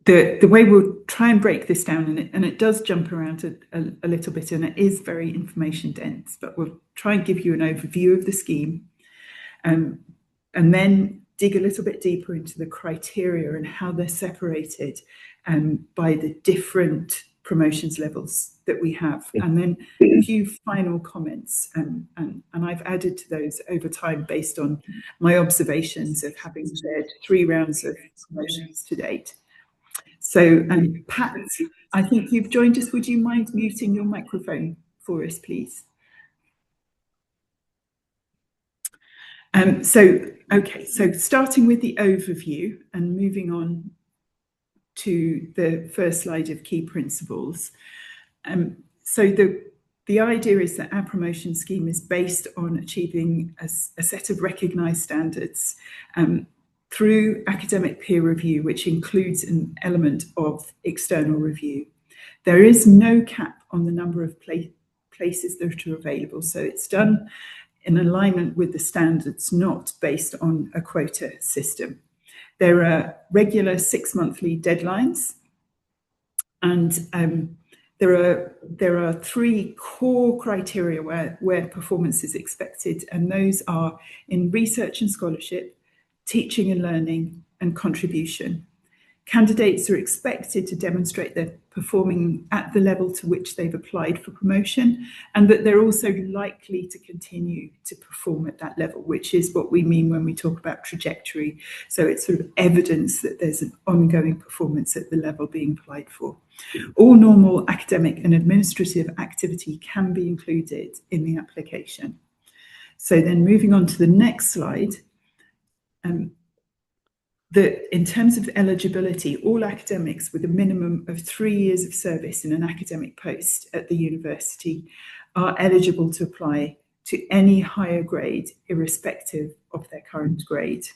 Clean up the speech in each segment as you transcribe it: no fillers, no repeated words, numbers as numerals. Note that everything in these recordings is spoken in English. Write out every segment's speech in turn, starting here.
the way we'll try and break this down, and it does jump around a little bit, and it is very information dense, but we'll try and give you an overview of the scheme, and then dig a little bit deeper into the criteria and how they're separated by the different promotions levels that we have, and then a few final comments, and I've added to those over time based on my observations of having led 3 rounds of promotions to date. So, Pat, I think you've joined us. Would you mind muting your microphone for us, please? Okay, so starting with the overview and moving on to the first slide of key principles. So the idea is that our promotion scheme is based on achieving a set of recognised standards through academic peer review, which includes an element of external review. There is no cap on the number of places that are available, so it's done in alignment with the standards, not based on a quota system. There are regular 6-monthly deadlines, and there are 3 core criteria where performance is expected, and those are in research and scholarship, teaching and learning, and contribution. Candidates are expected to demonstrate they're performing at the level to which they've applied for promotion, and that they're also likely to continue to perform at that level, which is what we mean when we talk about trajectory. So it's sort of evidence that there's an ongoing performance at the level being applied for. All normal academic and administrative activity can be included in the application. So then moving on to the next slide, in terms of eligibility, all academics with a minimum of 3 years of service in an academic post at the university are eligible to apply to any higher grade, irrespective of their current grade.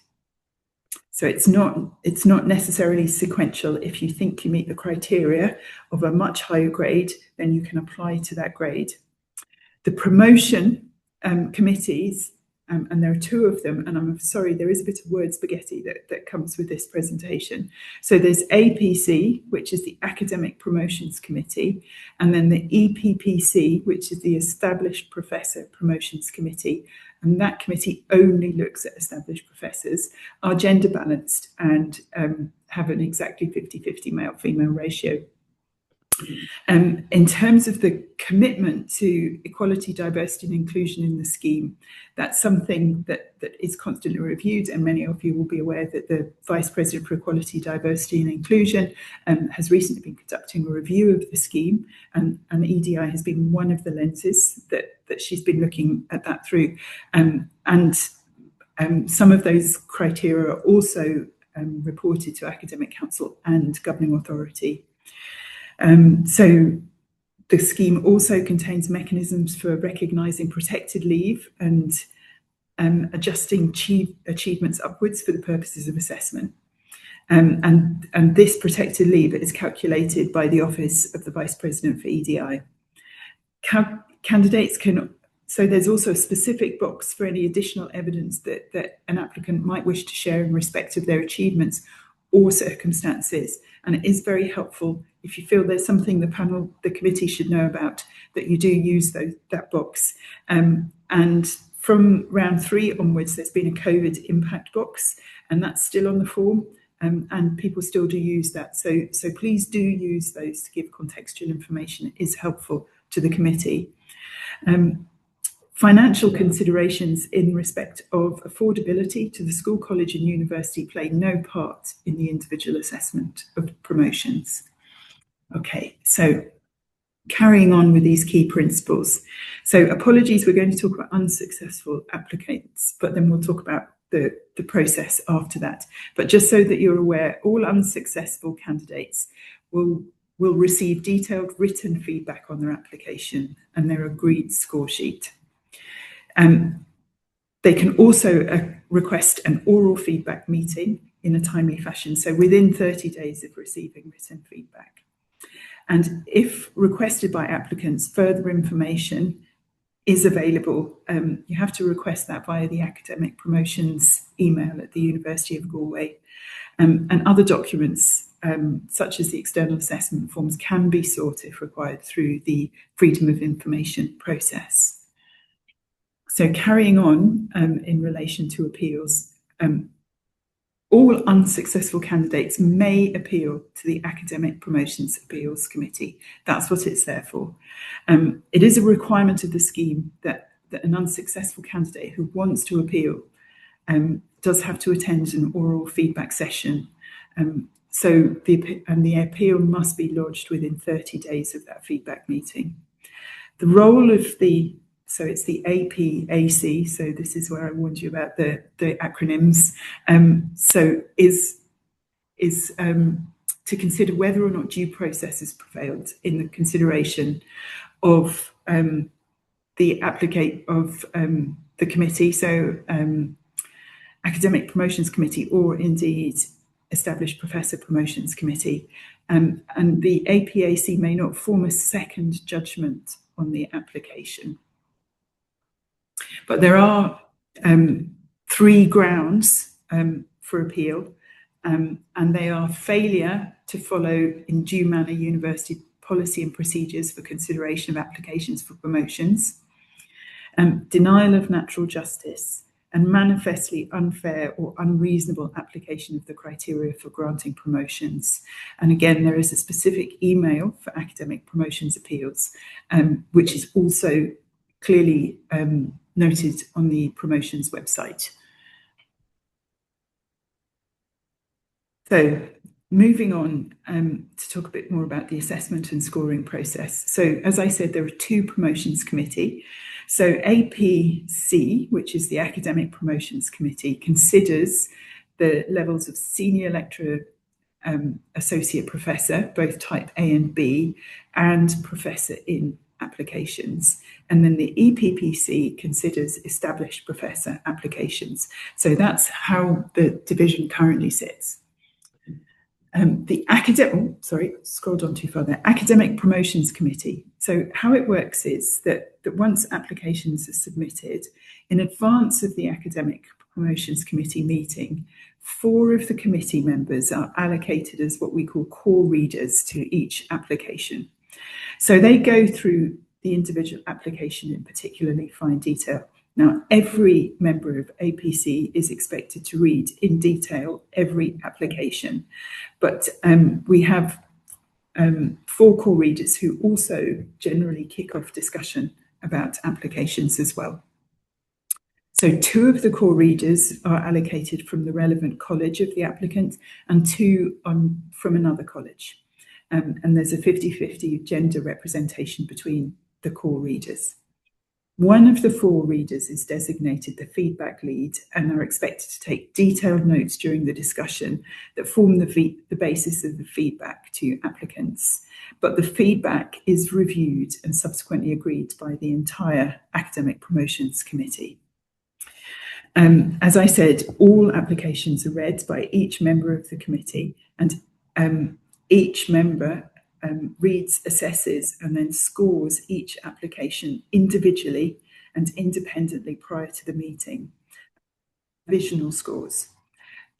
So it's not necessarily sequential. If you think you meet the criteria of a much higher grade, then you can apply to that grade. The promotion committees, and there are 2 of them, and I'm sorry, there is a bit of word spaghetti that comes with this presentation. So there's APC, which is the Academic Promotions Committee, and then the EPPC, which is the Established Professor Promotions Committee, and that committee only looks at established professors, are gender balanced, and have an exactly 50-50 male-female ratio. In terms of the commitment to equality, diversity and inclusion in the scheme, that's something that is constantly reviewed, and many of you will be aware that the Vice President for Equality, Diversity and Inclusion has recently been conducting a review of the scheme, and EDI has been one of the lenses that she's been looking at that through. Some of those criteria are also reported to Academic Council and Governing Authority. So the scheme also contains mechanisms for recognising protected leave and adjusting achievements upwards for the purposes of assessment. And this protected leave is calculated by the Office of the Vice President for EDI. Candidates can, so there's also a specific box for any additional evidence that an applicant might wish to share in respect of their achievements or circumstances. And it is very helpful if you feel there's something the committee should know about, that you do use that box. And from round 3 onwards, there's been a COVID impact box, and that's still on the form, and people still do use that. So please do use those to give contextual information. It is helpful to the committee. Financial considerations in respect of affordability to the school, college and university play no part in the individual assessment of promotions. Okay, so carrying on with these key principles. So apologies, we're going to talk about unsuccessful applicants, but then we'll talk about the process after that. But just so that you're aware, all unsuccessful candidates will receive detailed written feedback on their application and their agreed score sheet. They can also request an oral feedback meeting in a timely fashion, so within 30 days of receiving written feedback. And if requested by applicants, further information is available. You have to request that via the academic promotions email at the University of Galway. And other documents such as the external assessment forms, can be sought if required through the Freedom of Information process. So carrying on in relation to appeals, all unsuccessful candidates may appeal to the Academic Promotions Appeals Committee. That's what it's there for. It is a requirement of the scheme that an unsuccessful candidate who wants to appeal does have to attend an oral feedback session. So the appeal must be lodged within 30 days of that feedback meeting. The role of so it's the APAC, so this is where I warned you about the acronyms, so is to consider whether or not due process has prevailed in the consideration of the committee, so Academic Promotions Committee, or indeed Established Professor Promotions Committee, and the APAC may not form a second judgment on the application. But there are 3 grounds for appeal, and they are failure to follow in due manner university policy and procedures for consideration of applications for promotions, denial of natural justice, and manifestly unfair or unreasonable application of the criteria for granting promotions. And again, there is a specific email for academic promotions appeals, which is also clearly noted on the promotions website. So moving on to talk a bit more about the assessment and scoring process. So as I said, there are 2 promotions committee. So APC, which is the Academic Promotions Committee, considers the levels of senior lecturer, associate professor, both type A and B, and professor in applications. And then the EPPC considers established professor applications. So that's how the division currently sits. Scrolled on too far there. Academic Promotions Committee. So how it works is that once applications are submitted, in advance of the Academic Promotions Committee meeting, 4 of the committee members are allocated as what we call core readers to each application. So they go through the individual application in particularly fine detail. Now, every member of APC is expected to read in detail every application, but we have 4 core readers who also generally kick off discussion about applications as well. So 2 of the core readers are allocated from the relevant college of the applicant and 2 from another college. And there's a 50-50 gender representation between the core readers. 1 of the 4 readers is designated the feedback lead and are expected to take detailed notes during the discussion that form the basis of the feedback to applicants. But the feedback is reviewed and subsequently agreed by the entire Academic Promotions Committee. As I said, all applications are read by each member of the committee, and each member reads, assesses, and then scores each application individually and independently prior to the meeting. Provisional scores.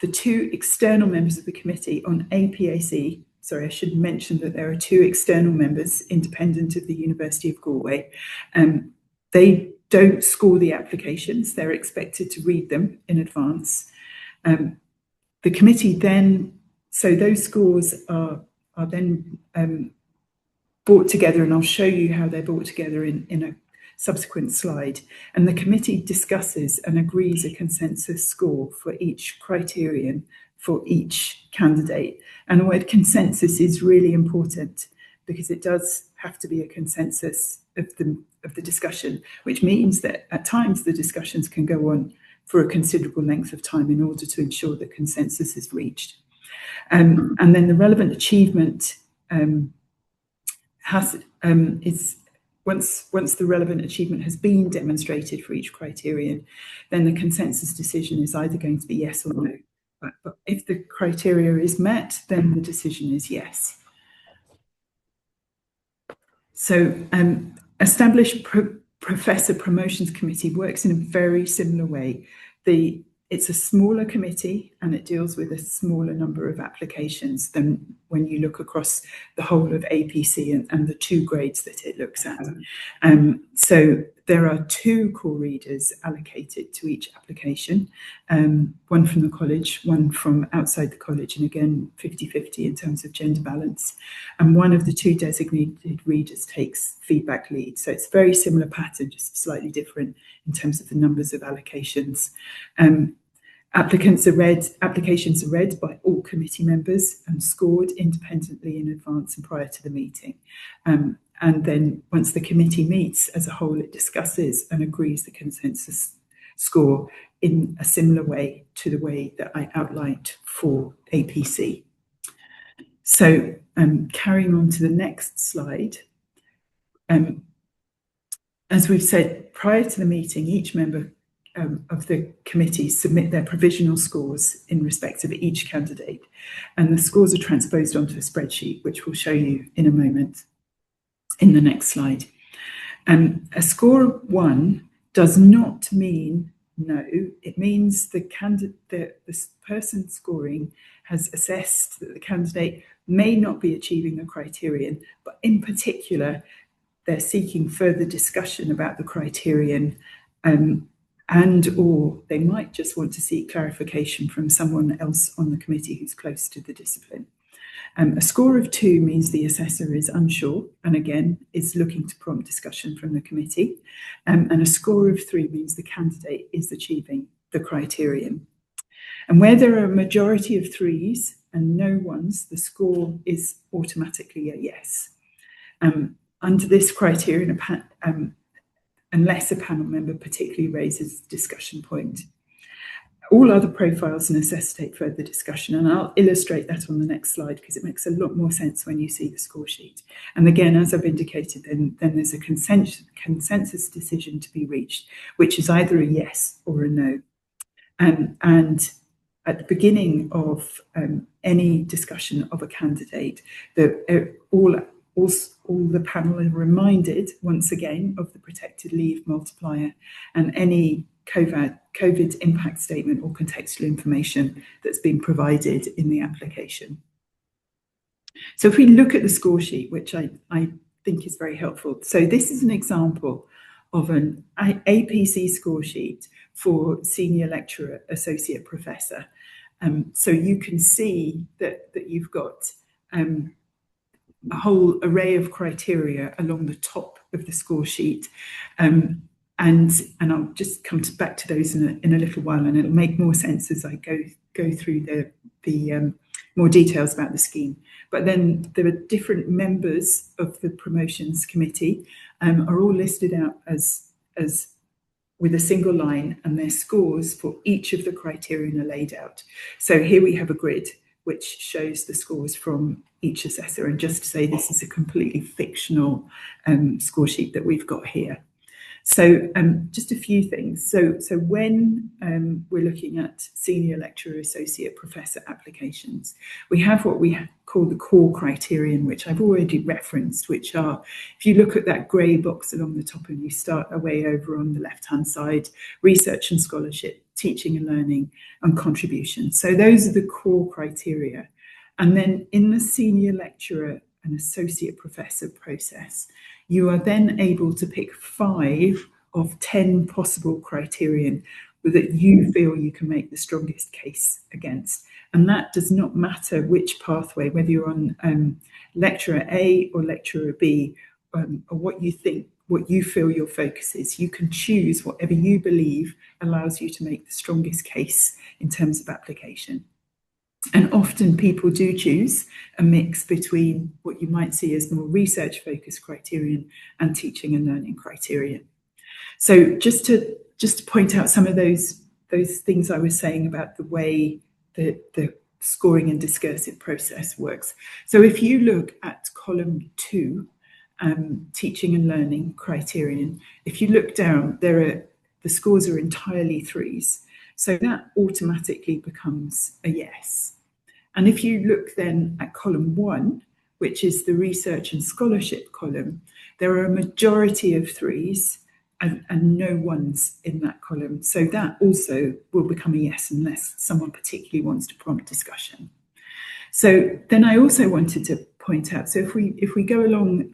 The 2 external members of the committee on APAC, sorry, I should mention that there are 2 external members independent of the University of Galway. They don't score the applications, they're expected to read them in advance. The committee then, so those scores are then brought together, and I'll show you how they're brought together in a subsequent slide. And the committee discusses and agrees a consensus score for each criterion for each candidate. And the word consensus is really important because it does have to be a consensus of the discussion, which means that at times the discussions can go on for a considerable length of time in order to ensure that consensus is reached. And then the relevant achievement is once the relevant achievement has been demonstrated for each criterion, then the consensus decision is either going to be yes or no. But if the criteria is met, then the decision is yes. So Established Professor Promotions Committee works in a very similar way. The It's a smaller committee and it deals with a smaller number of applications than when you look across the whole of APC and the 2 grades that it looks at. So there are 2 core readers allocated to each application, one from the college, one from outside the college, and again 50-50 in terms of gender balance. And one of the 2 designated readers takes feedback lead. So it's a very similar pattern, just slightly different in terms of the numbers of allocations. Applications are read by all committee members and scored independently in advance and prior to the meeting. And then once the committee meets as a whole, it discusses and agrees the consensus score in a similar way to the way that I outlined for APC. So carrying on to the next slide. As we've said, prior to the meeting, each member of the committee submit their provisional scores in respect of each candidate. And the scores are transposed onto a spreadsheet, which we'll show you in a moment in the next slide. A score of 1 does not mean no. It means the person scoring has assessed that the candidate may not be achieving the criterion, but in particular, they're seeking further discussion about the criterion, and or they might just want to seek clarification from someone else on the committee who's close to the discipline. A score of 2 means the assessor is unsure and again is looking to prompt discussion from the committee. And a score of 3 means the candidate is achieving the criterion. And where there are a majority of 3s and no 1s, the score is automatically a yes. Under this criterion, unless a panel member particularly raises a discussion point. All other profiles necessitate further discussion, and I'll illustrate that on the next slide because it makes a lot more sense when you see the score sheet. And again, as I've indicated, then there's a consensus decision to be reached, which is either a yes or a no. And at the beginning of any discussion of a candidate, all the panel are reminded once again of the protected leave multiplier and any COVID impact statement or contextual information that's been provided in the application. So if we look at the score sheet, which I think is very helpful. So this is an example of an APC score sheet for senior lecturer, associate professor. So you can see that you've got a whole array of criteria along the top of the score sheet. And I'll just come back to those in a little while, and it'll make more sense as I go through the more details about the scheme. But then there are different members of the promotions committee are all listed out as with a single line, and their scores for each of the criterion are laid out. So here we have a grid which shows the scores from each assessor. And just to say, this is a completely fictional score sheet that we've got here. So just a few things. So when we're looking at senior lecturer, associate professor applications, we have what we call the core criterion, which I've already referenced, which are, if you look at that grey box along the top and you start away over on the left-hand side, research and scholarship, teaching and learning, and contribution. So those are the core criteria. And then in the senior lecturer and associate professor process, you are then able to pick 5 of 10 possible criterion that you feel you can make the strongest case against. And that does not matter which pathway, whether you're on lecturer A or lecturer B, or what you feel your focus is. You can choose whatever you believe allows you to make the strongest case in terms of application. And often people do choose a mix between what you might see as more research-focused criterion and teaching and learning criterion. So just to point out some of those things I was saying about the way that the scoring and discursive process works. So if you look at column 2, teaching and learning criterion, if you look down, the scores are entirely 3s. So that automatically becomes a yes. And if you look then at column 1, which is the research and scholarship column, there are a majority of 3s and no ones in that column. So that also will become a yes unless someone particularly wants to prompt discussion. So then I also wanted to point out, so if we go along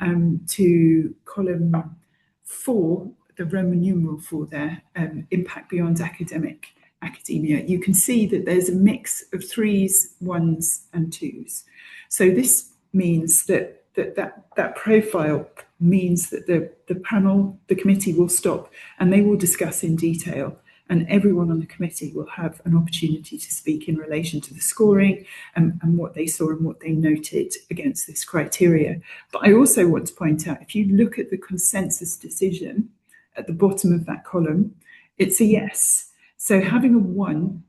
to column 4, the Roman numeral 4 there, impact beyond academia, you can see that there's a mix of 3s, 1s and 2s. So this means that profile means that the panel, the committee will stop and they will discuss in detail, and everyone on the committee will have an opportunity to speak in relation to the scoring and what they saw and what they noted against this criteria. But I also want to point out, if you look at the consensus decision at the bottom of that column, it's a yes. So having a 1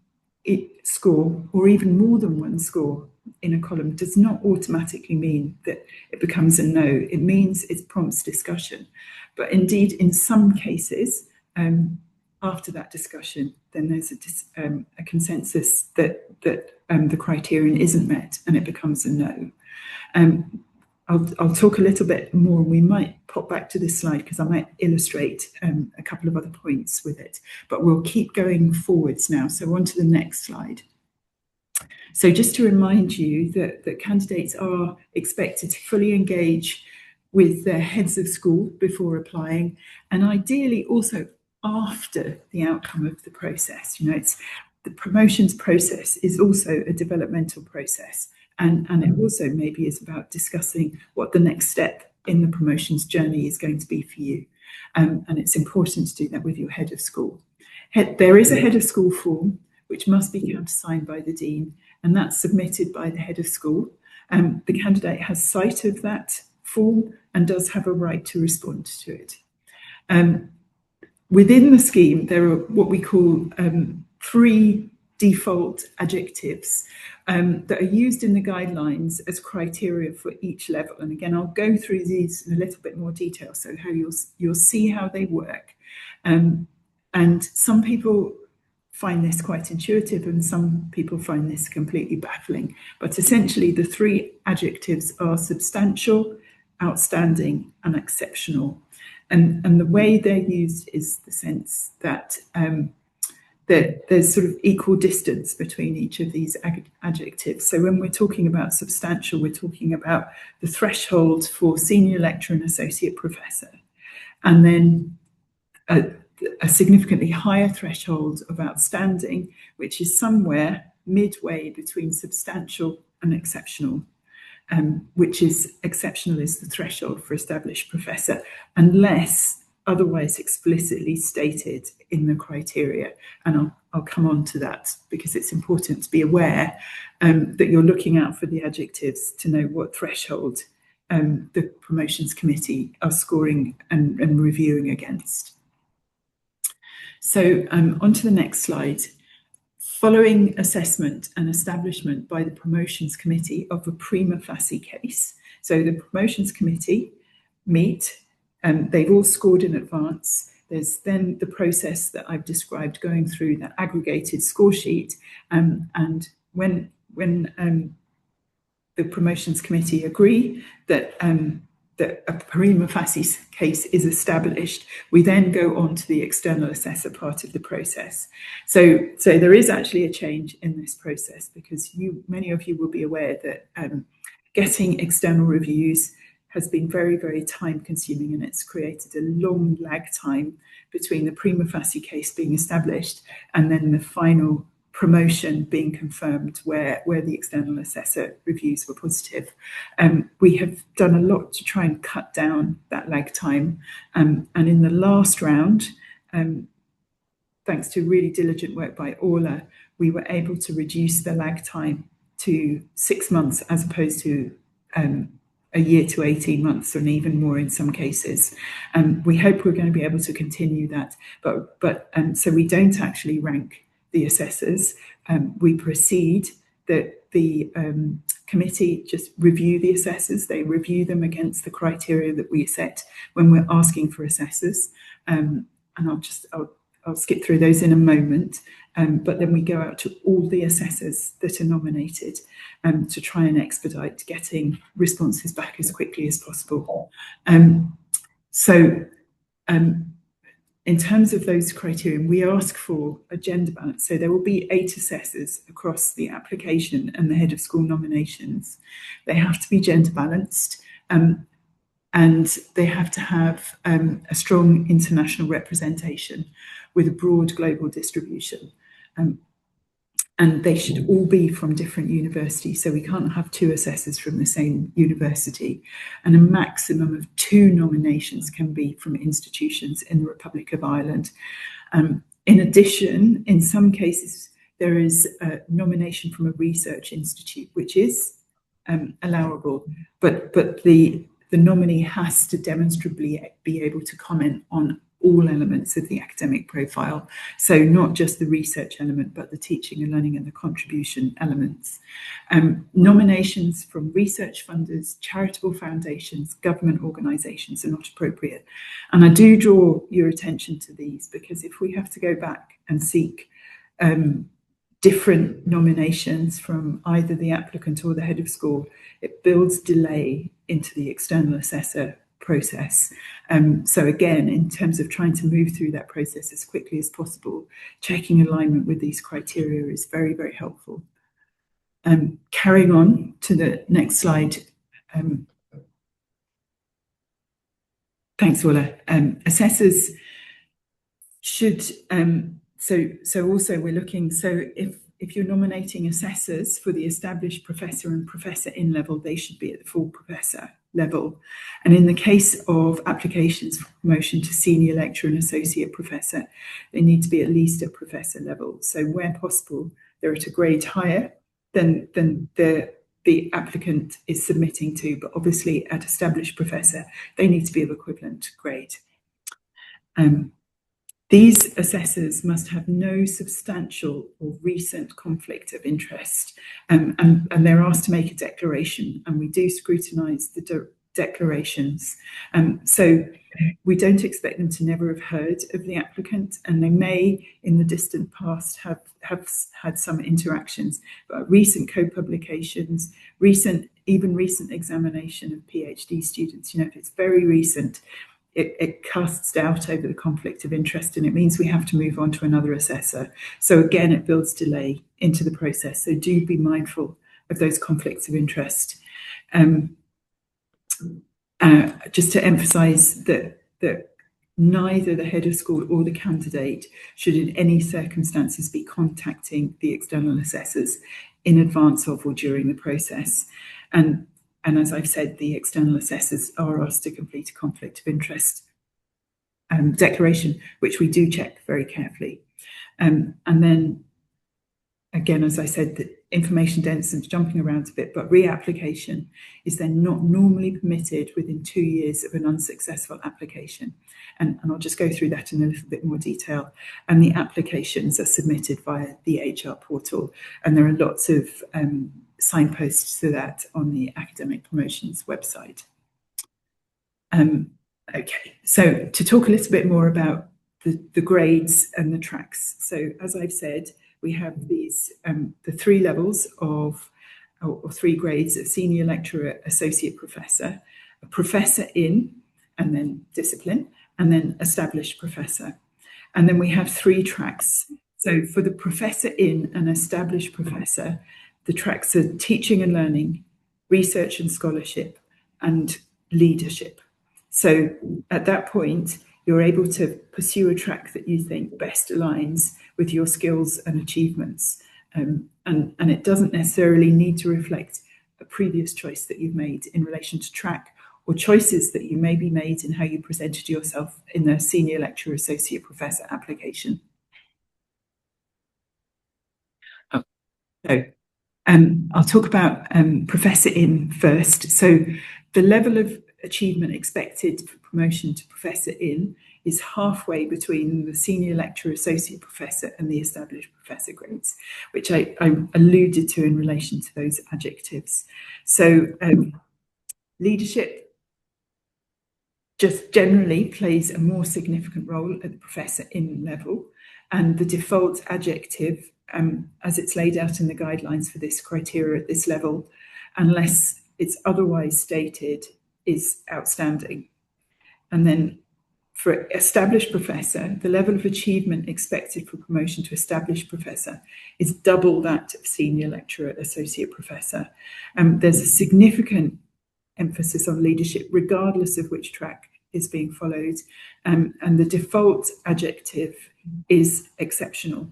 score or even more than 1 score in a column does not automatically mean that it becomes a no. It means it prompts discussion. But indeed, in some cases, after that discussion, then there's a consensus that the criterion isn't met and it becomes a no. I'll talk a little bit more. We might pop back to this slide because I might illustrate a couple of other points with it, but we'll keep going forwards now. So on to the next slide. So just to remind you that candidates are expected to fully engage with their heads of school before applying, and ideally also after the outcome of the process. You know, the promotions process is also a developmental process, and it also maybe is about discussing what the next step in the promotions journey is going to be for you. And it's important to do that with your head of school. There is a head of school form which must be countersigned by the dean, and that's submitted by the head of school. The candidate has sight of that form and does have a right to respond to it. Within the scheme, there are what we call 3 default adjectives that are used in the guidelines as criteria for each level. And again, I'll go through these in a little bit more detail, so how you'll see how they work. And some people find this quite intuitive and some people find this completely baffling. But essentially, the 3 adjectives are substantial, outstanding, and exceptional. And the way they're used is the sense that there's sort of equal distance between each of these adjectives. So when we're talking about substantial, we're talking about the threshold for senior lecturer and associate professor, and then a significantly higher threshold of outstanding, which is somewhere midway between substantial and exceptional. Which is exceptional is the threshold for established professor, unless otherwise explicitly stated in the criteria. And I'll come on to that because it's important to be aware that you're looking out for the adjectives to know what threshold the promotions committee are scoring and reviewing against. So on to the next slide. Following assessment and establishment by the promotions committee of a prima facie case. So the promotions committee meet, they've all scored in advance. There's then the process that I've described going through that aggregated score sheet. And when the promotions committee agree that that a prima facie case is established, we then go on to the external assessor part of the process. So there is actually a change in this process because many of you will be aware that getting external reviews has been very, very time consuming, and it's created a long lag time between the prima facie case being established and then the final promotion being confirmed where the external assessor reviews were positive. We have done a lot to try and cut down that lag time. And in the last round, thanks to really diligent work by Orla, we were able to reduce the lag time to 6 months as opposed to a year to 18 months and even more in some cases. We hope we're going to be able to continue that, but so we don't actually rank the assessors. We proceed that the committee just review the assessors. They review them against the criteria that we set when we're asking for assessors. And I'll skip through those in a moment. But then we go out to all the assessors that are nominated to try and expedite getting responses back as quickly as possible. in terms of those criteria, we ask for a gender balance. So there will be 8 assessors across the application and the head of school nominations. They have to be gender balanced, and they have to have a strong international representation with a broad global distribution. And they should all be from different universities. So we can't have 2 assessors from the same university. And a maximum of 2 nominations can be from institutions in the Republic of Ireland. In addition, in some cases, there is a nomination from a research institute, which is allowable, but the nominee has to demonstrably be able to comment on all elements of the academic profile. So not just the research element, but the teaching and learning and the contribution elements. Nominations from research funders, charitable foundations, government organisations are not appropriate. And I do draw your attention to these, because if we have to go back and seek different nominations from either the applicant or the head of school, it builds delay into the external assessor process. So again, in terms of trying to move through that process as quickly as possible, checking alignment with these criteria is very, very helpful. Carrying on to the next slide. Thanks, Ola. Assessors should, so also we're looking, so if you're nominating assessors for the established professor and professor in level, they should be at the full professor level. And in the case of applications for promotion to senior lecturer and associate professor, they need to be at least at professor level. So where possible, they're at a grade higher than the applicant is submitting to, but obviously at established professor, they need to be of equivalent grade. These assessors must have no substantial or recent conflict of interest, and they're asked to make a declaration, and we do scrutinise the declarations. So we don't expect them to never have heard of the applicant, and they may, in the distant past, have had some interactions. But recent co-publications, even recent examination of PhD students, if it's very recent, it casts doubt over the conflict of interest, and it means we have to move on to another assessor. So again, it builds delay into the process. So do be mindful of those conflicts of interest. Just to emphasise that neither the head of school or the candidate should in any circumstances be contacting the external assessors in advance of or during the process. And as I've said, the external assessors are asked to complete a conflict of interest declaration, which we do check very carefully. And then, again, as I said, the information dense jumping around a bit, but reapplication is then not normally permitted within 2 years of an unsuccessful application. And I'll just go through that in a little bit more detail. And the applications are submitted via the HR portal, and there are lots of signposts to that on the Academic Promotions website. Okay, so to talk a little bit more about the grades and the tracks. So as I've said, we have these the 3 levels of, or 3 grades of senior lecturer, associate professor, a professor in, and then discipline, and then established professor. And then we have 3 tracks. So for the professor in and established professor, the tracks are teaching and learning, research and scholarship, and leadership. So at that point, you're able to pursue a track that you think best aligns with your skills and achievements. And it doesn't necessarily need to reflect a previous choice that you've made in relation to track, or choices that you maybe made in how you presented yourself in the senior lecturer associate professor application. So I'll talk about professor in first. So the level of achievement expected for promotion to professor in is halfway between the senior lecturer associate professor and the established professor grades, which I alluded to in relation to those adjectives. So leadership just generally plays a more significant role at the professor in level, and the default adjective, as it's laid out in the guidelines for this criteria at this level, unless it's otherwise stated, is outstanding. And then for established professor, the level of achievement expected for promotion to established professor is double that of senior lecturer, associate professor. There's a significant emphasis on leadership, regardless of which track is being followed, and the default adjective is exceptional.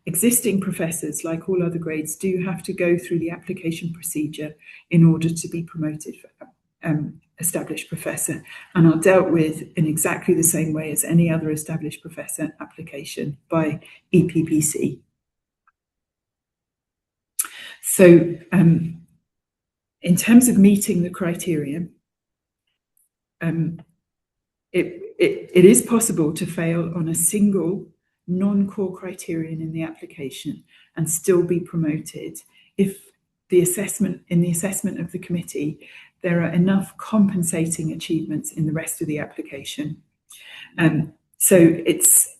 Existing professors, like all other grades, do have to go through the application procedure in order to be promoted for established professor, and are dealt with in exactly the same way as any other established professor application by EPPC. So in terms of meeting the criteria, it is possible to fail on a single non-core criterion in the application and still be promoted if the assessment of the committee there are enough compensating achievements in the rest of the application. So it's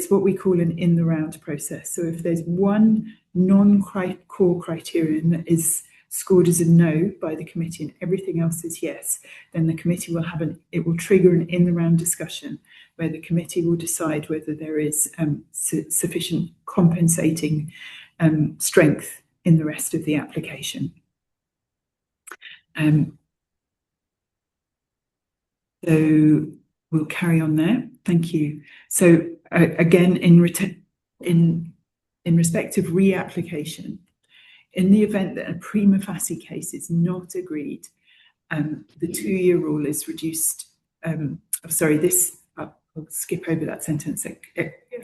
what we call an in the round process. So if there's one non-core criterion that is scored as a no by the committee and everything else is yes, then the committee will it will trigger an in the round discussion where the committee will decide whether there is sufficient compensating strength in the rest of the application. So we'll carry on there. Thank you. So again, in respect of reapplication, in the event that a prima facie case is not agreed, the 2-year rule is reduced. I'll skip over that sentence.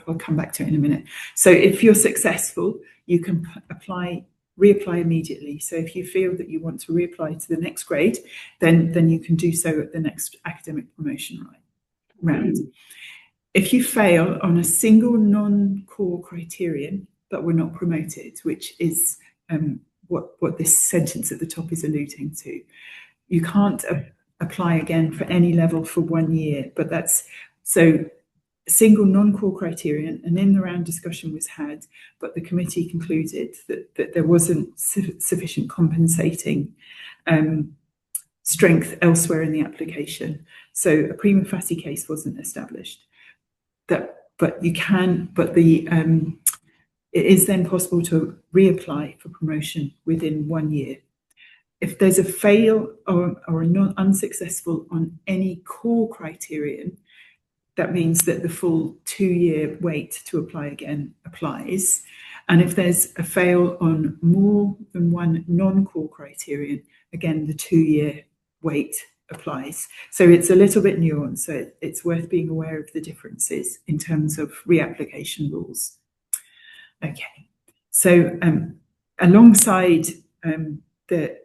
I'll come back to it in a minute. So if you're successful, you can reapply immediately. So if you feel that you want to reapply to the next grade, then you can do so at the next academic promotion round. If you fail on a single non-core criterion but were not promoted, which is what this sentence at the top is alluding to, you can't apply again for any level for 1 year. But that's so a single non-core criterion, and in the round discussion was had, but the committee concluded that there wasn't sufficient compensating strength elsewhere in the application. So a prima facie case wasn't established. It is then possible to reapply for promotion within 1 year. If there's a fail or a unsuccessful on any core criterion, that means that the full 2-year wait to apply again applies. And if there's a fail on more than one non-core criterion, again, the 2-year wait applies. So it's a little bit nuanced. So it's worth being aware of the differences in terms of reapplication rules. Okay. So alongside the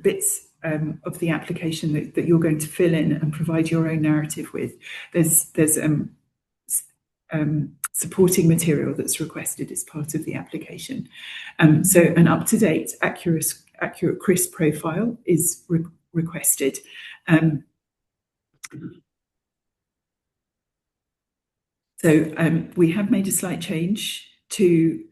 bits of the application that you're going to fill in and provide your own narrative with, there's supporting material that's requested as part of the application. So an up-to-date, accurate CRIS profile is requested. We have made a slight change to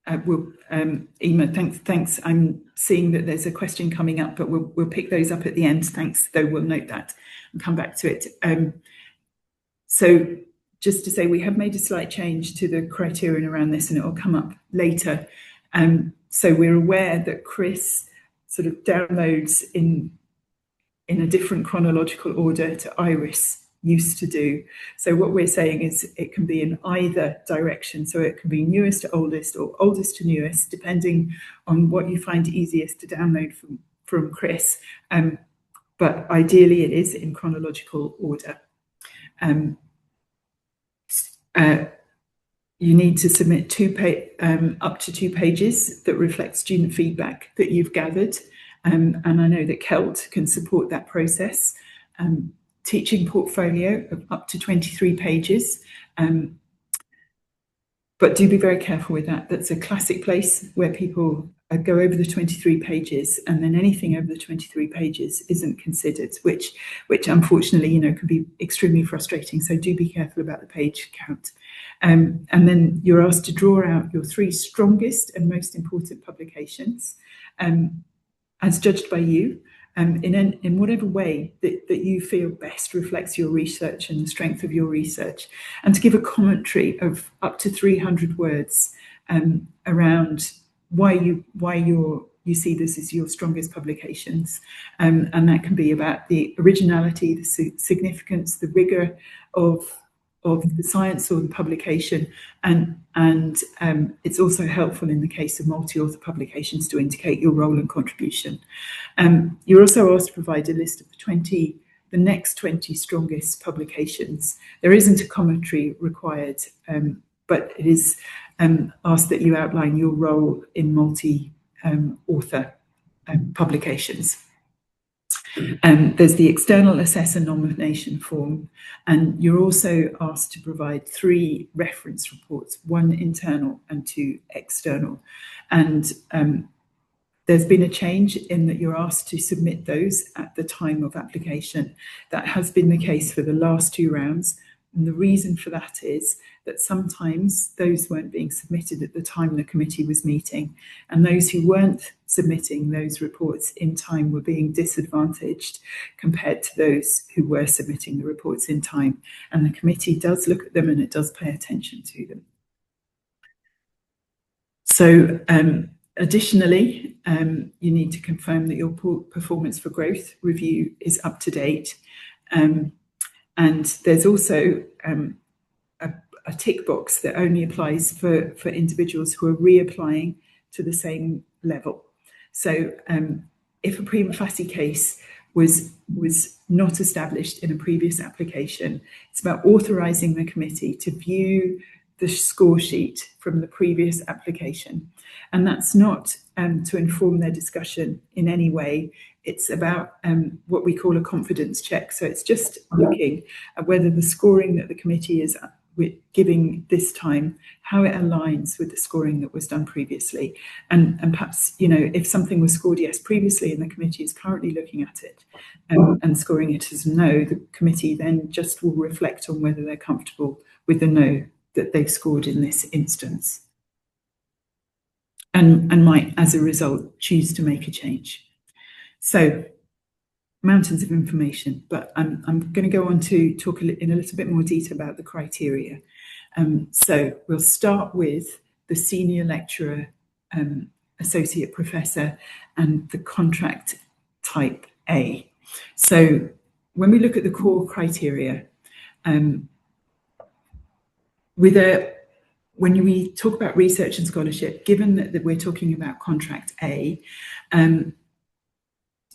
Emma, thanks. I'm seeing that there's a question coming up, but we'll pick those up at the end. Thanks, though we'll note that and come back to it. So just to say, we have made a slight change to the criterion around this, and it will come up later. So we're aware that CRIS sort of downloads in a different chronological order to IRIS used to do. So what we're saying is it can be in either direction. So it can be newest to oldest or oldest to newest, depending on what you find easiest to download from CRIS. But ideally it is in chronological order. You need to submit up to 2 pages that reflect student feedback that you've gathered. And I know that CELT can support that process. Teaching portfolio of up to 23 pages. But do be very careful with that. That's a classic place where people go over the 23 pages and then anything over the 23 pages isn't considered, which unfortunately, can be extremely frustrating. So do be careful about the page count. And then you're asked to draw out your 3 strongest and most important publications as judged by you. in whatever way that you feel best reflects your research and the strength of your research, and to give a commentary of up to 300 words around why you see this as your strongest publications, and that can be about the originality, the significance, the rigor of the science or the publication, and it's also helpful in the case of multi-author publications to indicate your role and contribution. You're also asked to provide a list of the next 20 strongest publications. There isn't a commentary required, but it is asked that you outline your role in multi-author publications. There's the external assessor nomination form, and you're also asked to provide 3 reference reports, 1 internal and 2 external. And there's been a change in that you're asked to submit those at the time of application. That has been the case for the last 2 rounds. And the reason for that is that sometimes those weren't being submitted at the time the committee was meeting, and those who weren't submitting those reports in time were being disadvantaged compared to those who were submitting the reports in time. And the committee does look at them and it does pay attention to them. So additionally, you need to confirm that your performance for growth review is up to date. And there's also a tick box that only applies for individuals who are reapplying to the same level. So if a prima facie case was not established in a previous application, it's about authorising the committee to view the score sheet from the previous application. And that's not to inform their discussion in any way. It's about what we call a confidence check. So it's just looking at whether the scoring that the committee is giving this time, how it aligns with the scoring that was done previously. And perhaps, if something was scored yes previously and the committee is currently looking at it and scoring it as no, the committee then just will reflect on whether they're comfortable with the no that they've scored in this instance, and might, as a result, choose to make a change. So, mountains of information, but I'm going to go on to talk in a little bit more detail about the criteria. So we'll start with the senior lecturer, associate professor, and the contract type A. So when we look at the core criteria, when we talk about research and scholarship, given that we're talking about contract A,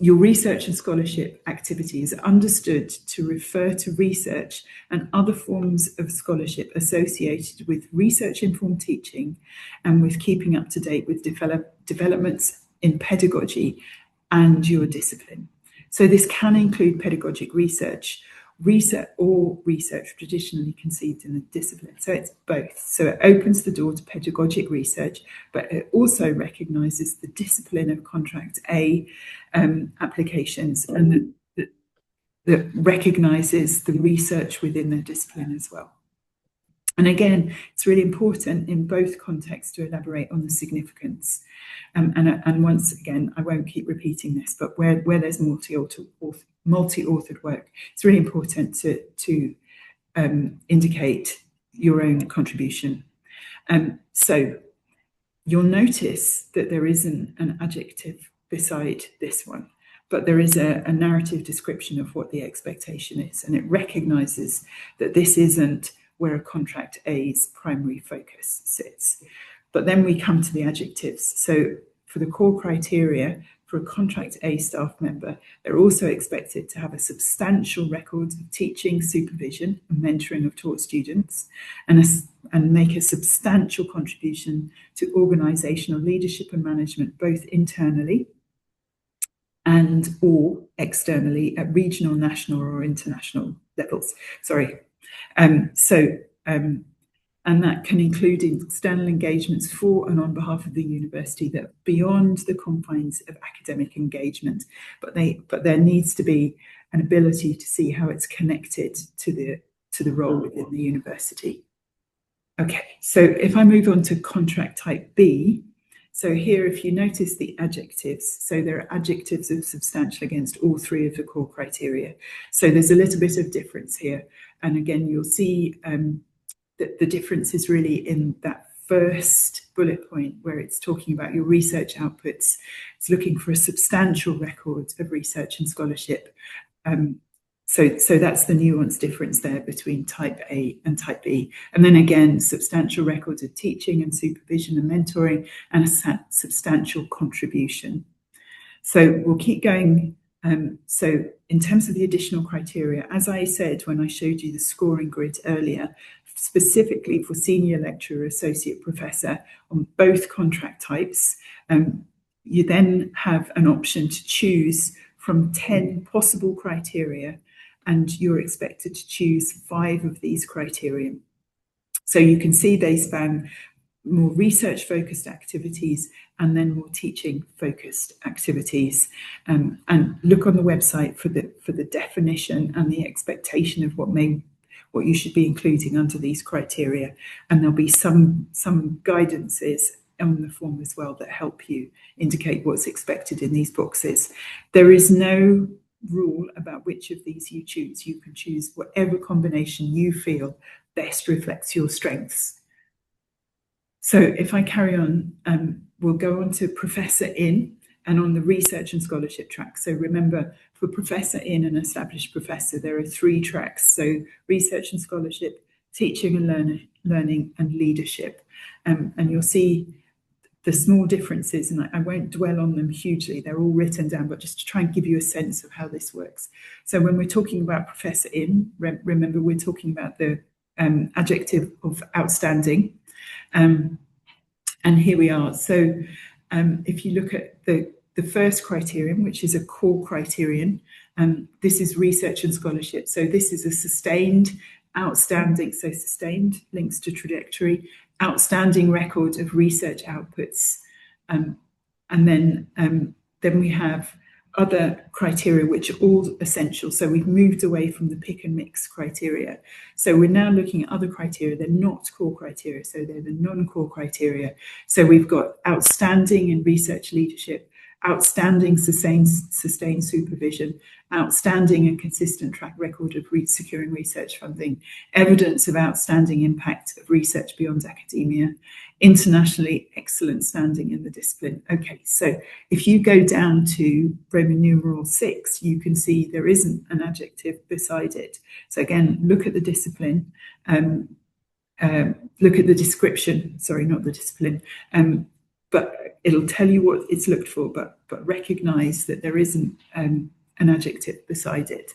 your research and scholarship activity is understood to refer to research and other forms of scholarship associated with research-informed teaching and with keeping up to date with developments in pedagogy and your discipline. So this can include pedagogic research or research traditionally conceived in the discipline. So it's both. So it opens the door to pedagogic research, but it also recognises the discipline of contract A applications, and that recognises the research within the discipline as well. And again, it's really important in both contexts to elaborate on the significance. And once again, I won't keep repeating this, but where there's multi-authored work, it's really important to indicate your own contribution. So you'll notice that there isn't an adjective beside this one, but there is a narrative description of what the expectation is, and it recognises that this isn't where a contract A's primary focus sits. But then we come to the adjectives. So for the core criteria, for a contract A staff member, they're also expected to have a substantial record of teaching, supervision, and mentoring of taught students, and make a substantial contribution to organisational leadership and management, both internally and or externally at regional, national, or international levels. And that can include external engagements for and on behalf of the university that are beyond the confines of academic engagement, but there needs to be an ability to see how it's connected to the role within the university. Okay, so if I move on to contract type B, So here, if you notice the adjectives, so there are adjectives of substantial against all three of the core criteria. So there's a little bit of difference here. And again, you'll see that the difference is really in that first bullet point where it's talking about your research outputs. It's looking for a substantial record of research and scholarship. So that's the nuanced difference there between type A and type B. And then again, substantial records of teaching and supervision and mentoring, and a substantial contribution. So we'll keep going. So in terms of the additional criteria, as I said when I showed you the scoring grid earlier, specifically for senior lecturer, associate professor on both contract types, you then have an option to choose from 10 possible criteria, and you're expected to choose 5 of these criteria. So you can see they span more research-focused activities and then more teaching-focused activities. And look on the website for the definition and the expectation of what you should be including under these criteria. And there'll be some guidances on the form as well that help you indicate what's expected in these boxes. There is no rule about which of these you choose. You can choose whatever combination you feel best reflects your strengths. So if I carry on, we'll go on to Professor In and on the research and scholarship track. So remember, for Professor In and Established Professor, there are 3 tracks. So research and scholarship, teaching and learning, and leadership. And you'll see the small differences, and I won't dwell on them hugely. They're all written down, but just to try and give you a sense of how this works. So when we're talking about Professor In, remember we're talking about the adjective of outstanding. And here we are. So if you look at the first criterion, which is a core criterion, this is research and scholarship. So this is a sustained, outstanding, so sustained links to trajectory, outstanding record of research outputs. And then we have other criteria which are all essential. So we've moved away from the pick and mix criteria. So we're now looking at other criteria. They're not core criteria, so they're the non-core criteria. So we've got outstanding in research leadership, outstanding sustained supervision, outstanding and consistent track record of securing research funding, evidence of outstanding impact of research beyond academia, internationally excellent standing in the discipline. Okay, so if you go down to Roman numeral 6, you can see there isn't an adjective beside it. So again, look at the discipline, look at the description, sorry, not the discipline, but it'll tell you what it's looked for, but recognize that there isn't an adjective beside it.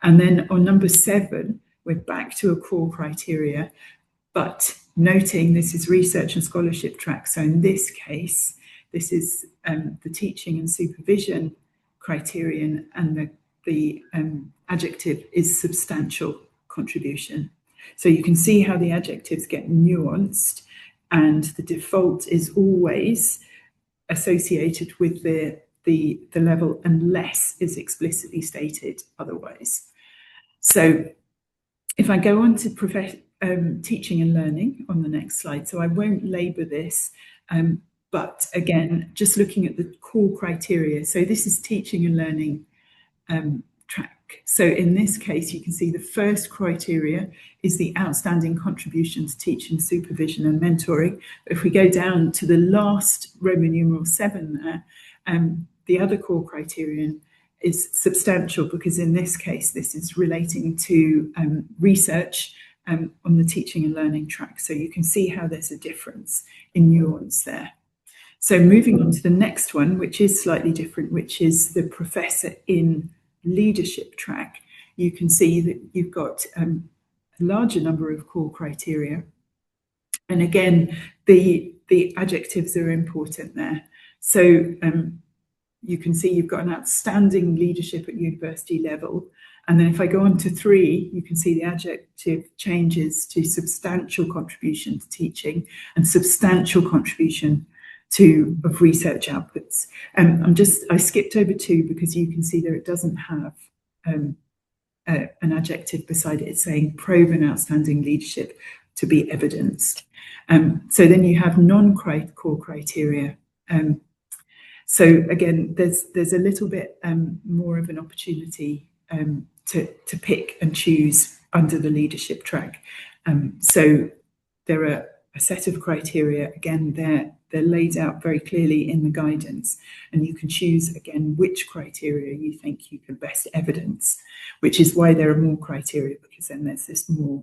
And then on number 7, we're back to a core criteria, but noting this is research and scholarship track. So in this case, this is the teaching and supervision criterion, and the adjective is substantial contribution. So you can see how the adjectives get nuanced, and the default is always associated with the level unless it's explicitly stated otherwise. So if I go on to teaching and learning on the next slide, so I won't labour this, but again, just looking at the core criteria. So this is teaching and learning track. So in this case, you can see the first criteria is the outstanding contribution to teaching, supervision and mentoring. If we go down to the last Roman numeral 7 there, the other core criterion is substantial, because in this case, this is relating to research on the teaching and learning track. So you can see how there's a difference in nuance there. So moving on to the next one, which is slightly different, which is the Professor in leadership track. You can see that you've got a larger number of core criteria. And again, the adjectives are important there. So you can see you've got an outstanding leadership at university level. And then if I go on to 3, you can see the adjective changes to substantial contribution to teaching and substantial contribution of research outputs. I skipped over 2 because you can see there it doesn't have an adjective beside it. It's saying proven outstanding leadership to be evidenced. So then you have non-core criteria, So again, there's a little bit more of an opportunity to pick and choose under the leadership track. So there are a set of criteria. Again, they're laid out very clearly in the guidance, and you can choose again which criteria you think you can best evidence, which is why there are more criteria, because then there's this more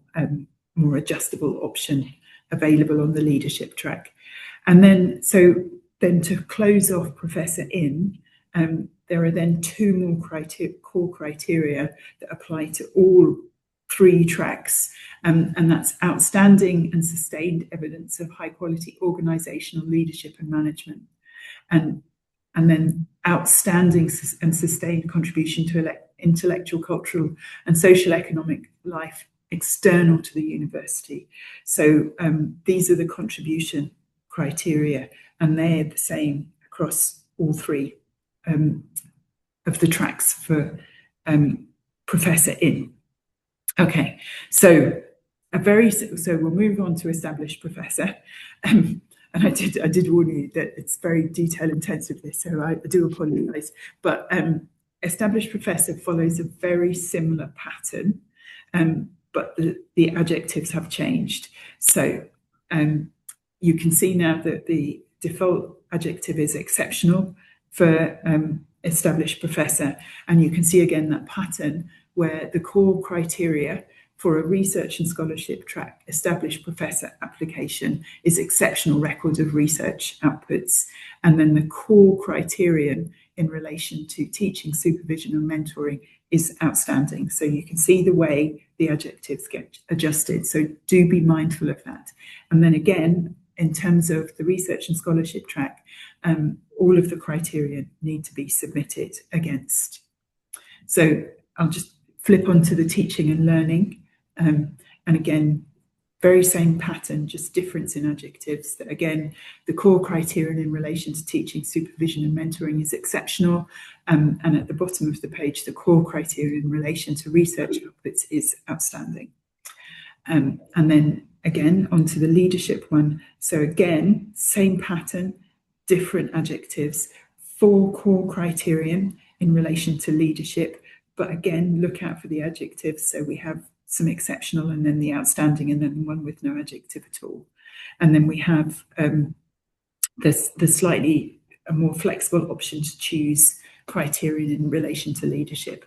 adjustable option available on the leadership track. And then then to close off Professor In, there are then two more core criteria that apply to all three tracks, and that's outstanding and sustained evidence of high quality organizational leadership and management, and then outstanding and sustained contribution to intellectual, cultural and social economic life external to the university. So these are the contribution criteria, and they're the same across all three of the tracks for Professor In. Okay, so we'll move on to established professor. And I did warn you that it's very detail intensive, this, so I do apologise. But established professor follows a very similar pattern, but the adjectives have changed. So you can see now that the default adjective is exceptional for established professor, and you can see again that pattern where the core criteria for a research and scholarship track established professor application is exceptional record of research outputs, and then the core criterion in relation to teaching, supervision and mentoring is outstanding. So you can see the way the adjectives get adjusted, so do be mindful of that. And then again, in terms of the research and scholarship track, all of the criteria need to be submitted against. So I'll just flip onto the teaching and learning. And again, very same pattern, just difference in adjectives. That again, the core criterion in relation to teaching, supervision and mentoring is exceptional. And at the bottom of the page, the core criterion in relation to research outputs is outstanding. And then again, onto the leadership one. So again, same pattern, different adjectives, 4 core criterion in relation to leadership. But again, look out for the adjectives. So we have some exceptional, and then the outstanding, and then one with no adjective at all. And then we have the slightly more flexible option to choose criterion in relation to leadership.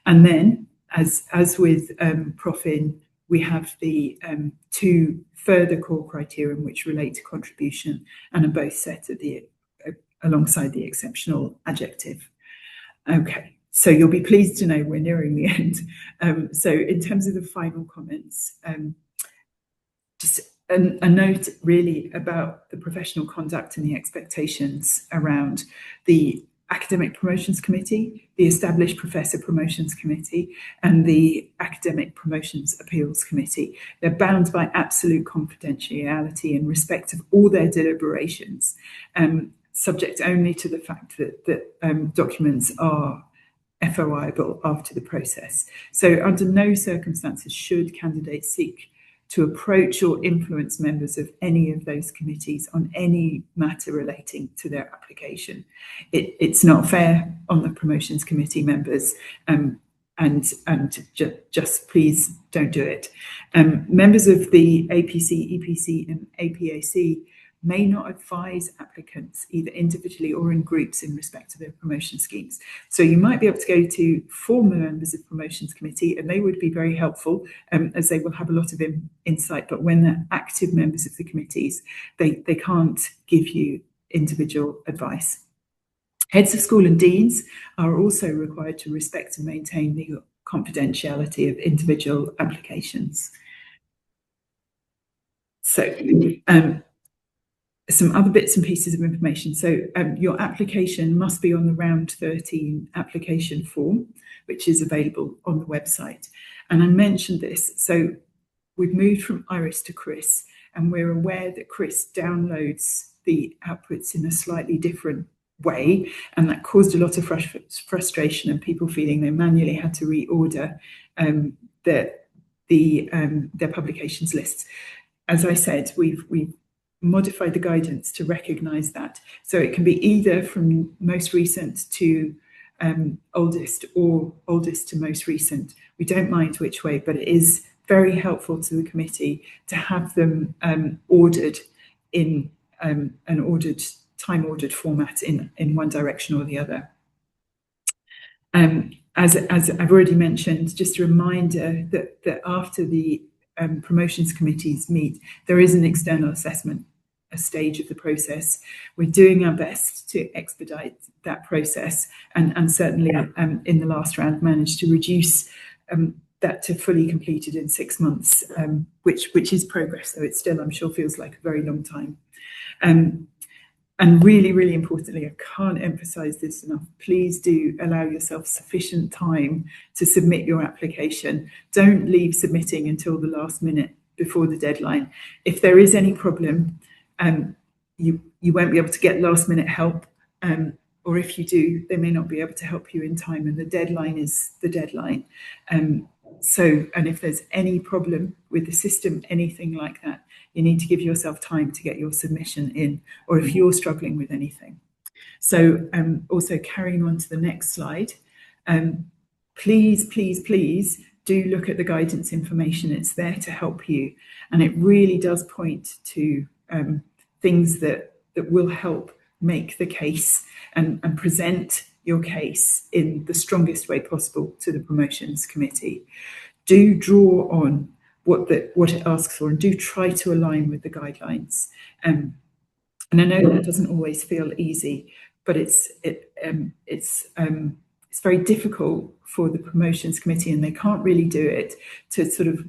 And then, as with Prof In, we have the 2 further core criterion which relate to contribution and are both set at alongside the exceptional adjective. Okay. So you'll be pleased to know we're nearing the end. So in terms of the final comments, just a note really about the professional conduct and the expectations around the Academic Promotions Committee, the Established Professor Promotions Committee, and the Academic Promotions Appeals Committee. They're bound by absolute confidentiality in respect of all their deliberations, subject only to the fact that documents are FOIable after the process. So under no circumstances should candidates seek to approach or influence members of any of those committees on any matter relating to their application. It's not fair on the promotions committee members, and just please don't do it. Members of the APC, EPC and APAC may not advise applicants either individually or in groups in respect to their promotion schemes. So you might be able to go to former members of promotions committee, and they would be very helpful, as they will have a lot of insight, but when they're active members of the committees, they can't give you individual advice. Heads of school and deans are also required to respect and maintain the confidentiality of individual applications. So some other bits and pieces of information. So your application must be on the round 13 application form, which is available on the website. And I mentioned this, so we've moved from Iris to Chris, and we're aware that Chris downloads the outputs in a slightly different way, and that caused a lot of frustration and people feeling they manually had to reorder their publications lists. As I said, we've modify the guidance to recognise that. So it can be either from most recent to oldest, or oldest to most recent. We don't mind which way, but it is very helpful to the committee to have them ordered in an ordered, time-ordered format in one direction or the other. As I've already mentioned, just a reminder that after the promotions committees meet, there is an external assessment, a stage of the process. We're doing our best to expedite that process, and certainly in the last round managed to reduce that to fully completed in 6 months, which is progress, though it still, I'm sure, feels like a very long time. And really, really importantly, I can't emphasize this enough, please do allow yourself sufficient time to submit your application. Don't leave submitting until the last minute before the deadline. If there is any problem, you won't be able to get last minute help, or if you do, they may not be able to help you in time, and the deadline is the deadline. And if there's any problem with the system, anything like that, you need to give yourself time to get your submission in, or if you're struggling with anything. So also carrying on to the next slide, please do look at the guidance information. It's there to help you, and it really does point to things that will help make the case and present your case in the strongest way possible to the promotions committee. Do draw on what it asks for, and do try to align with the guidelines. And I know that doesn't always feel easy, but it's very difficult for the promotions committee, and they can't really do it to sort of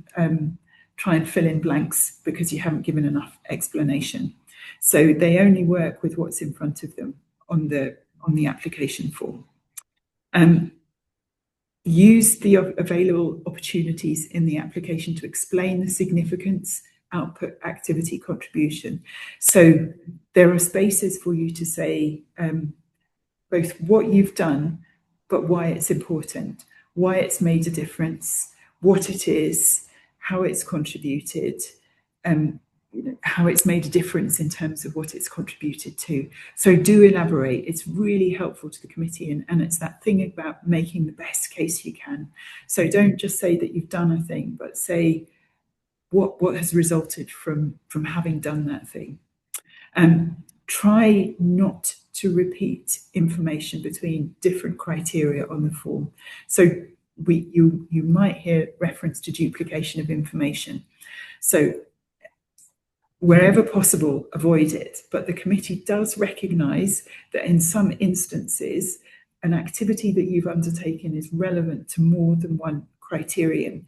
try and fill in blanks because you haven't given enough explanation. So they only work with what's in front of them on the application form. Use the available opportunities in the application to explain the significance, output, activity, contribution. So there are spaces for you to say both what you've done, but why it's important, why it's made a difference, what it is, how it's contributed, how it's made a difference in terms of what it's contributed to. So do elaborate. It's really helpful to the committee, and it's that thing about making the best case you can. So don't just say that you've done a thing, but say what has resulted from having done that thing. Try not to repeat information between different criteria on the form. So you might hear reference to duplication of information. So wherever possible, avoid it. But the committee does recognise that in some instances, an activity that you've undertaken is relevant to more than one criterion.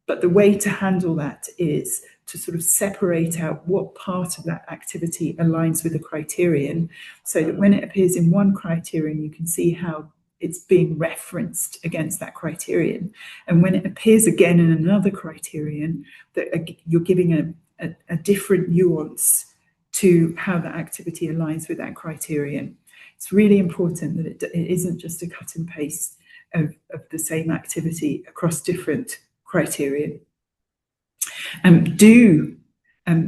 But the way to handle that is to sort of separate out what part of that activity aligns with a criterion, so that when it appears in one criterion, you can see how it's being referenced against that criterion. And when it appears again in another criterion, that you're giving a different nuance to how that activity aligns with that criterion. It's really important that it isn't just a cut and paste of the same activity across different criteria. Do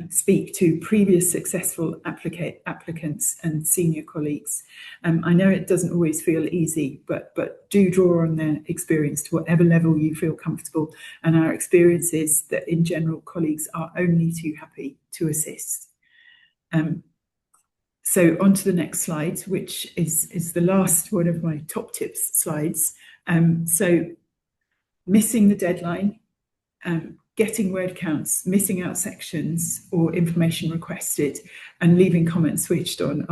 speak to previous successful applicants and senior colleagues. I know it doesn't always feel easy, but do draw on their experience to whatever level you feel comfortable. And our experience is that in general, colleagues are only too happy to assist. So on to the next slide, which is the last one of my top tips slides. So missing the deadline, getting word counts, missing out sections or information requested, and leaving comments switched on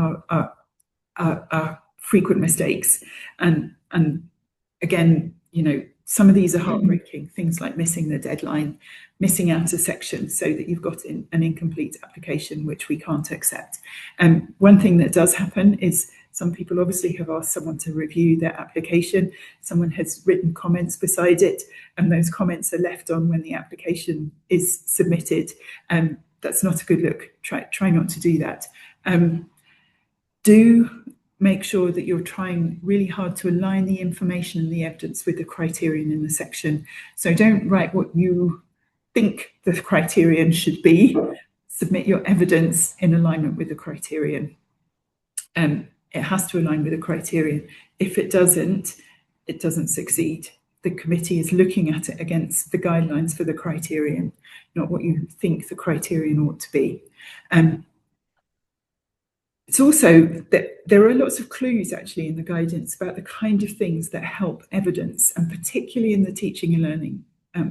are frequent mistakes. And again, you know, some of these are heartbreaking, things like missing the deadline, missing out a section so that you've got an incomplete application, which we can't accept. One thing that does happen is some people obviously have asked someone to review their application. Someone has written comments beside it, and those comments are left on when the application is submitted. That's not a good look. Try not to do that. Do make sure that you're trying really hard to align the information and the evidence with the criterion in the section. So don't write what you think the criterion should be. submit your evidence in alignment with the criterion. It has to align with the criterion. If it doesn't succeed. The committee is looking at it against the guidelines for the criterion, not what you think the criterion ought to be. It's also that there are lots of clues actually in the guidance about the kind of things that help evidence, and particularly in the teaching and learning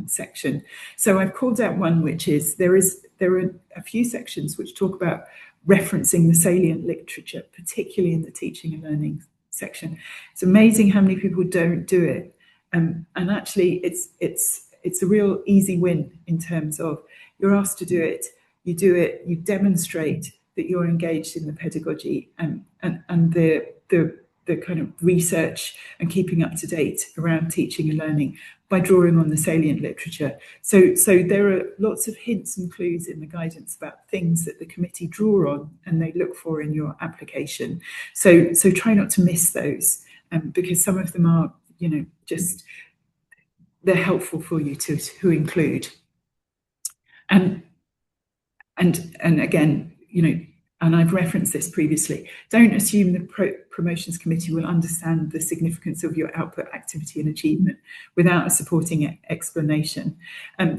section. So I've called out one, which is there are a few sections which talk about referencing the salient literature, particularly in the teaching and learning section. It's amazing how many people don't do it, and actually it's a real easy win in terms of you're asked to do it, you demonstrate that you're engaged in the pedagogy and the kind of research and keeping up to date around teaching and learning by drawing on the salient literature. So there are lots of hints and clues in the guidance about things that the committee draw on and they look for in your application. So try not to miss those, because some of them are, just they're helpful for you to include. And again, and I've referenced this previously, don't assume the promotions committee will understand the significance of your output, activity and achievement without a supporting explanation.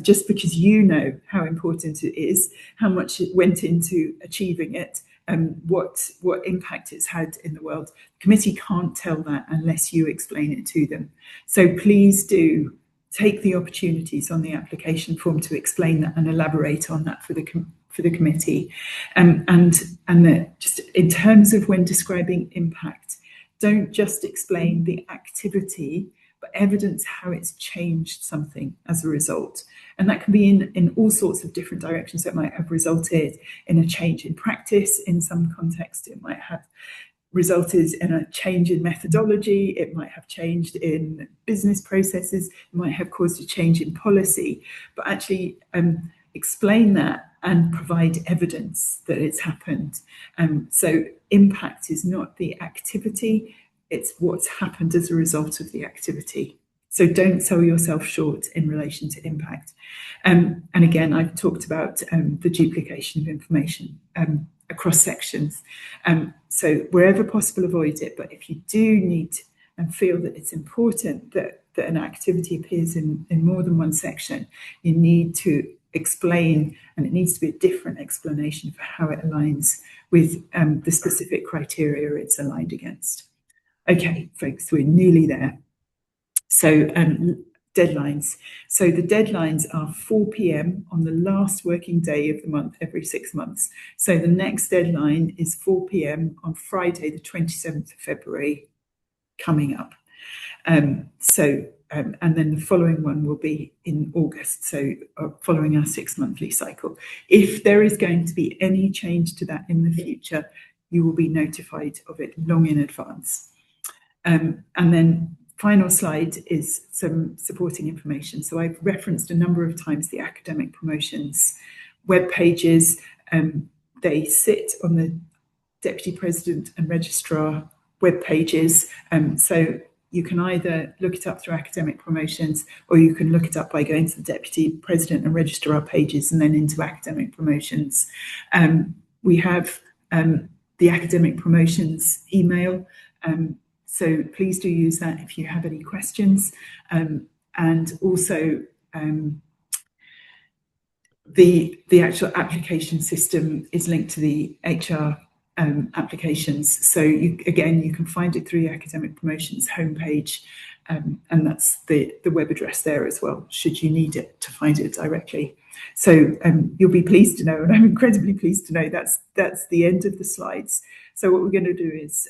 Just because you know how important it is, how much it went into achieving it, and what impact it's had in the world, the committee can't tell that unless you explain it to them. So please do take the opportunities on the application form to explain that and elaborate on that for the committee. And that just in terms of when describing impact, don't just explain the activity, but evidence how it's changed something as a result. And that can be in all sorts of different directions. So it might have resulted in a change in practice in some context. It might have resulted in a change in methodology. It might have changed in business processes. It might have caused a change in policy. But actually explain that and provide evidence that it's happened. So impact is not the activity, it's what's happened as a result of the activity. So don't sell yourself short in relation to impact. And again, I've talked about the duplication of information across sections. So wherever possible, avoid it. But if you do need and feel that it's important that an activity appears in more than one section, you need to explain, and it needs to be a different explanation for how it aligns with the specific criteria it's aligned against. Okay, folks, we're nearly there. So deadlines. So the deadlines are 4 p.m. on the last working day of the month every 6 months. So the next deadline is 4 p.m. on Friday, the 27th of February, coming up. And then the following one will be in August, so following our 6-monthly cycle. If there is going to be any change to that in the future, you will be notified of it long in advance. And then final slide is some supporting information. So I've referenced a number of times the academic promotions web pages. They sit on the Deputy President and Registrar web pages. So you can either look it up through academic promotions, or you can look it up by going to the Deputy President and Registrar pages and then into academic promotions. We have the academic promotions email. So please do use that if you have any questions. And also the actual application system is linked to the HR applications. So you can find it through the academic promotions homepage, and that's the web address there as well, should you need it to find it directly. So you'll be pleased to know, and I'm incredibly pleased to know that's the end of the slides. So what we're going to do is